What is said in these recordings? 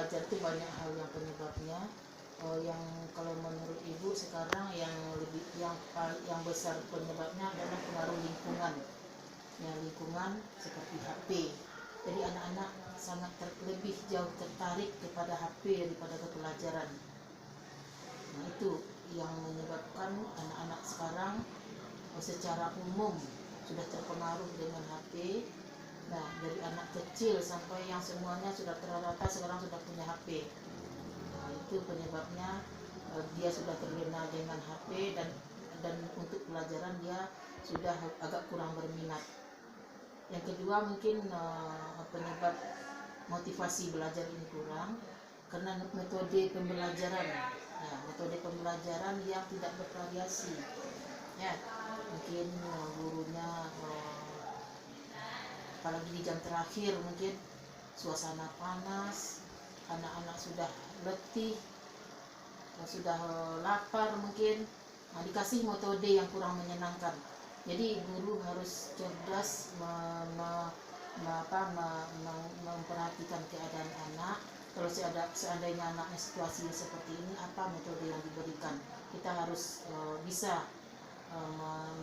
belajar itu banyak hal yang penyebabnya. Yang kalau menurut ibu sekarang yang besar penyebabnya adalah pengaruh lingkungan. Ya, lingkungan seperti HP. Jadi anak-anak sangat lebih jauh tertarik kepada HP daripada ke pelajaran. Nah, itu yang menyebabkan anak-anak sekarang secara umum sudah terpengaruh dengan HP. Nah, dari anak kecil sampai yang semuanya sudah rata-rata sekarang sudah punya HP. Nah, itu penyebabnya dia sudah terlena dengan HP dan untuk pelajaran dia sudah agak kurang berminat. Yang kedua mungkin penyebab motivasi belajar ini kurang karena metode pembelajaran. Ya, metode pembelajaran yang tidak bervariasi. Ya, mungkin gurunya apalagi di jam terakhir mungkin suasana panas, anak-anak sudah letih, sudah lapar mungkin. Nah, dikasih metode yang kurang menyenangkan. Jadi guru harus cerdas memperhatikan keadaan anak. Kalau seandainya anaknya situasi seperti ini, apa metode yang diberikan? Kita harus bisa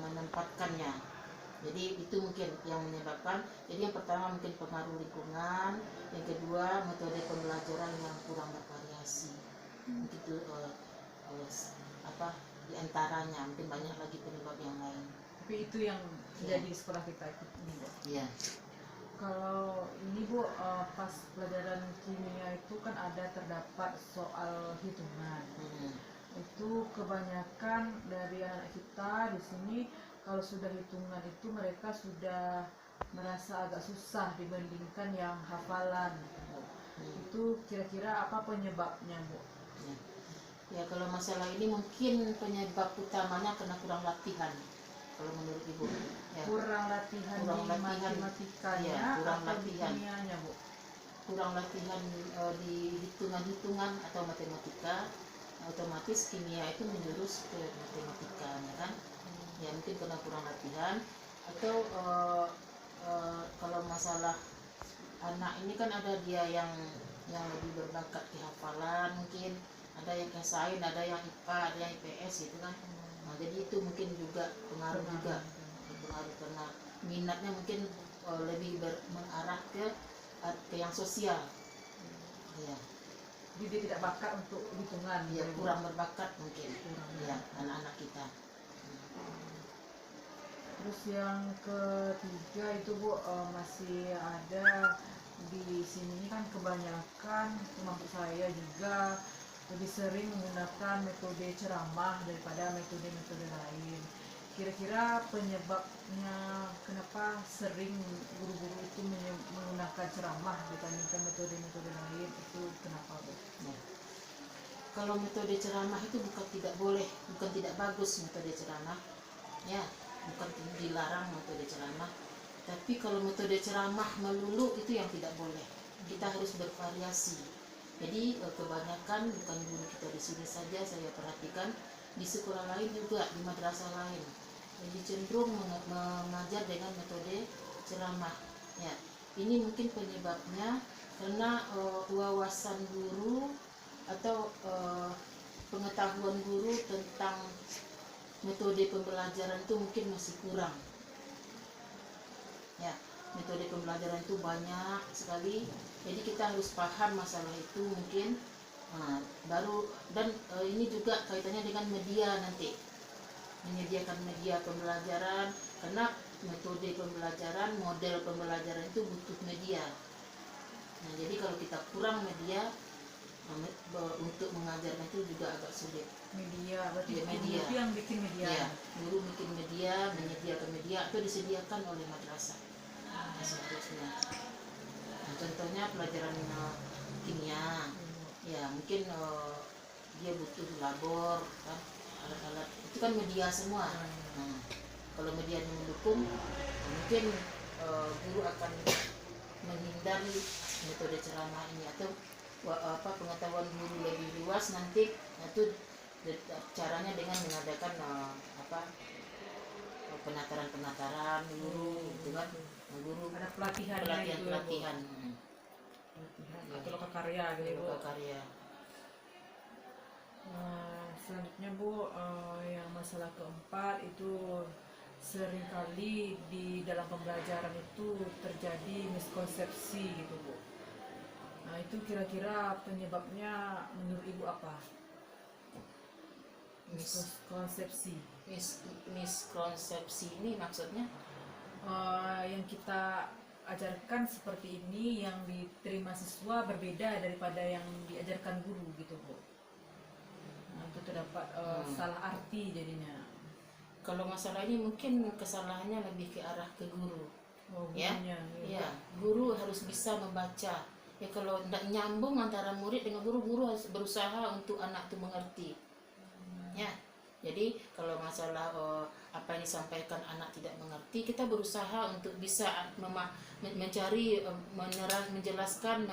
menempatkannya. Jadi itu mungkin yang menyebabkan. Jadi yang pertama mungkin pengaruh lingkungan, yang kedua metode pembelajaran yang kurang bervariasi. Begitu diantaranya, mungkin banyak lagi penyebab yang lain. Tapi itu yang jadi sekolah kita ini, Bu. Iya. Kalau ini, Bu, pas pelajaran kimia itu kan terdapat soal hitungan. Itu kebanyakan dari anak kita di sini kalau sudah hitungan itu mereka sudah merasa agak susah dibandingkan yang hafalan. Itu kira-kira apa penyebabnya, Bu? Ya, kalau masalah ini mungkin penyebab utamanya karena kurang latihan. Kalau menurut ibu, ya. Kurang latihan di matematikanya, ya, kurang atau latihan di kimianya, Bu? Kurang latihan di hitungan-hitungan atau matematika, otomatis kimia itu menjurus ke matematika, ya kan? Ya, mungkin karena kurang latihan. Atau kalau masalah anak ini kan ada dia yang lebih berbakat di hafalan, mungkin ada yang sains, ada yang IPA, ada yang IPS gitu kan. Nah, jadi itu mungkin juga pengaruh karena minatnya mungkin lebih mengarah ke yang sosial. Ya. Jadi dia tidak bakat untuk hitungan. Ya, kurang berbakat mungkin. Ya, anak-anak kita. Terus yang ketiga itu, Bu, masih ada di sini kan kebanyakan termasuk saya juga lebih sering menggunakan metode ceramah daripada metode-metode lain. Kira-kira penyebabnya kenapa sering guru-guru itu menggunakan ceramah dibandingkan metode-metode lain, itu kenapa, Bu? Ya. Kalau metode ceramah itu bukan tidak bagus metode ceramah. Ya, bukan dilarang metode ceramah. Tapi kalau metode ceramah melulu itu yang tidak boleh. Kita harus bervariasi. Jadi kebanyakan bukan guru kita di sini saja saya perhatikan, di sekolah lain juga, di madrasah lain, jadi cenderung mengajar dengan metode ceramah. Ya, ini mungkin penyebabnya karena wawasan guru atau pengetahuan guru tentang metode pembelajaran itu mungkin masih kurang. Ya, metode pembelajaran itu banyak sekali, jadi kita harus paham masalah itu mungkin. Nah, ini juga kaitannya dengan media nanti, menyediakan media pembelajaran, karena metode pembelajaran, model pembelajaran itu butuh media. Nah, jadi kalau kita kurang media untuk mengajarkan itu juga agak sulit. Media, berarti media itu yang bikin media. Ya, guru bikin media, menyediakan media itu disediakan oleh madrasah. Seharusnya. Nah, contohnya pelajaran kimia, ya mungkin dia butuh labor, kan, alat-alat itu kan media semua. Nah, kalau medianya mendukung, mungkin guru akan menghindari metode ceramah ini, atau pengetahuan guru lebih luas nanti. Itu caranya dengan mengadakan penataran guru, gitu kan. Guru ada pelatihan. pelatihan. Ya. atau loka karya gitu Bu. Karya. Selanjutnya Bu, yang masalah keempat itu seringkali di dalam pembelajaran itu terjadi miskonsepsi gitu Bu. Nah itu kira-kira penyebabnya menurut Ibu apa? Mis- Miskonsepsi. miskonsepsi ini maksudnya Yang kita ajarkan seperti ini yang diterima siswa berbeda daripada yang diajarkan guru gitu Bu. Nah itu terdapat salah arti jadinya. kalau masalah ini mungkin kesalahannya lebih ke arah ke guru. Oh, Ya, gurunya, ya, guru harus bisa membaca. Ya kalau tidak nyambung antara murid dengan guru, guru harus berusaha untuk anak itu mengerti. Ya, jadi kalau masalah apa yang disampaikan anak tidak mengerti, kita berusaha untuk bisa mencari menjelaskan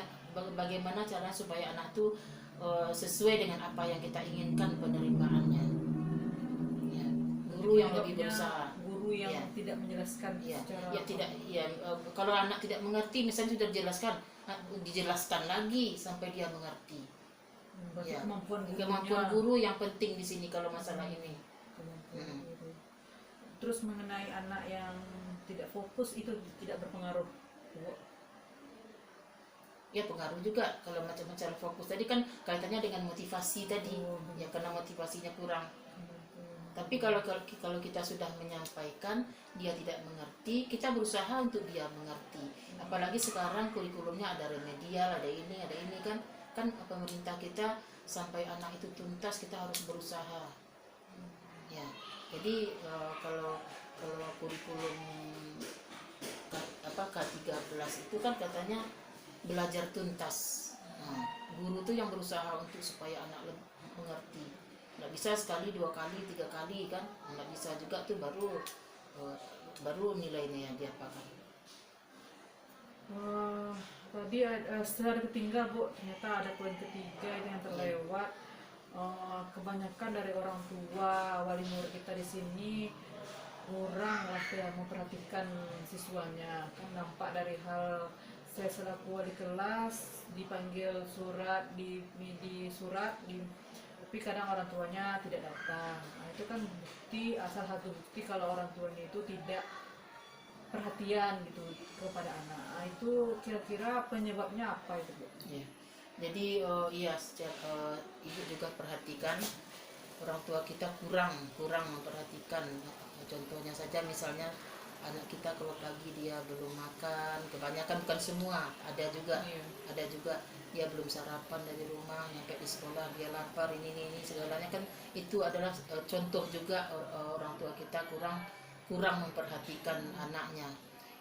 bagaimana cara supaya anak itu sesuai dengan apa yang kita inginkan penerimaannya. Ya, guru yang lebih berusaha. Guru yang Ya. tidak menjelaskan Ya, secara ya tidak, ya kalau anak tidak mengerti, misalnya sudah dijelaskan lagi sampai dia mengerti. berarti Ya. kemampuan gurunya, Kemampuan guru yang penting di sini kalau masalah ini. kemampuan guru. Terus mengenai anak yang tidak fokus itu tidak berpengaruh Bu. Ya pengaruh juga kalau macam-macam fokus tadi kan kaitannya dengan motivasi tadi. Oh, Ya karena motivasinya kurang. Tapi kalau kita sudah menyampaikan dia tidak mengerti, kita berusaha untuk dia mengerti. Apalagi sekarang kurikulumnya ada remedial, ada ini kan pemerintah kita sampai anak itu tuntas kita harus berusaha. Ya. Jadi kalau kurikulum K13 itu kan katanya belajar tuntas. Nah, guru tuh yang berusaha untuk supaya anak mengerti. Nggak bisa sekali, 2 kali, 3 kali kan, nggak bisa juga tuh baru nilainya yang diapakan. Tadi setelah ketinggal Bu, ternyata ada poin ketiga itu yang terlewat. Kebanyakan dari orang tua, wali murid kita di sini kurang lah ya memperhatikan siswanya. Kan nampak dari hal saya selaku wali kelas dipanggil surat di surat tapi kadang orang tuanya tidak datang. Nah, itu kan bukti, asal satu bukti kalau orang tuanya itu tidak perhatian gitu kepada anak. Nah, itu kira-kira penyebabnya apa itu Bu? Ya. Jadi iya ibu juga perhatikan orang tua kita kurang memperhatikan. Contohnya saja misalnya anak kita kalau pagi dia belum makan, kebanyakan bukan semua, ada juga dia belum sarapan dari rumah, nyampe di sekolah dia lapar ini segalanya kan itu adalah contoh juga orang tua kita kurang memperhatikan anaknya.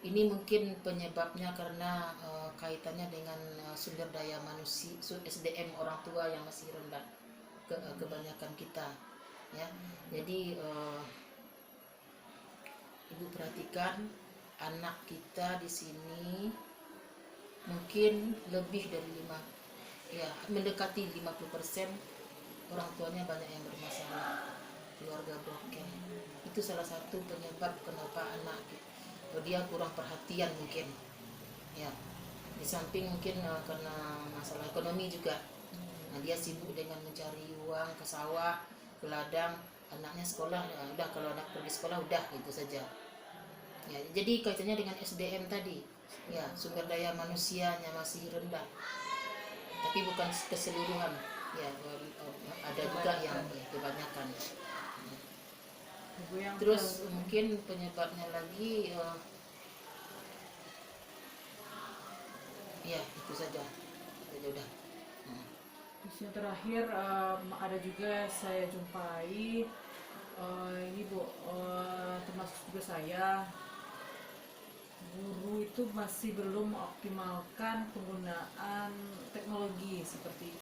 Ini mungkin penyebabnya karena kaitannya dengan sumber daya manusia, SDM orang tua yang masih rendah kebanyakan kita ya. Jadi ibu perhatikan anak kita di sini mungkin lebih dari mendekati 50% orang tuanya banyak yang bermasalah, keluarga broken. Itu salah satu penyebab kenapa anak dia kurang perhatian mungkin ya. Di samping mungkin karena masalah ekonomi juga. Nah, dia sibuk dengan mencari uang ke sawah, ke ladang, anaknya sekolah udah, kalau anak pergi sekolah udah gitu saja. Ya, jadi kaitannya dengan SDM tadi. Ya, sumber daya manusianya masih rendah. Tapi bukan keseluruhan. Ya, ada juga yang kebanyakan. Terus mungkin penyebabnya lagi ya itu saja udah. Terus yang terakhir ada juga saya jumpai ini Bu, termasuk juga saya, guru itu masih belum mengoptimalkan penggunaan teknologi seperti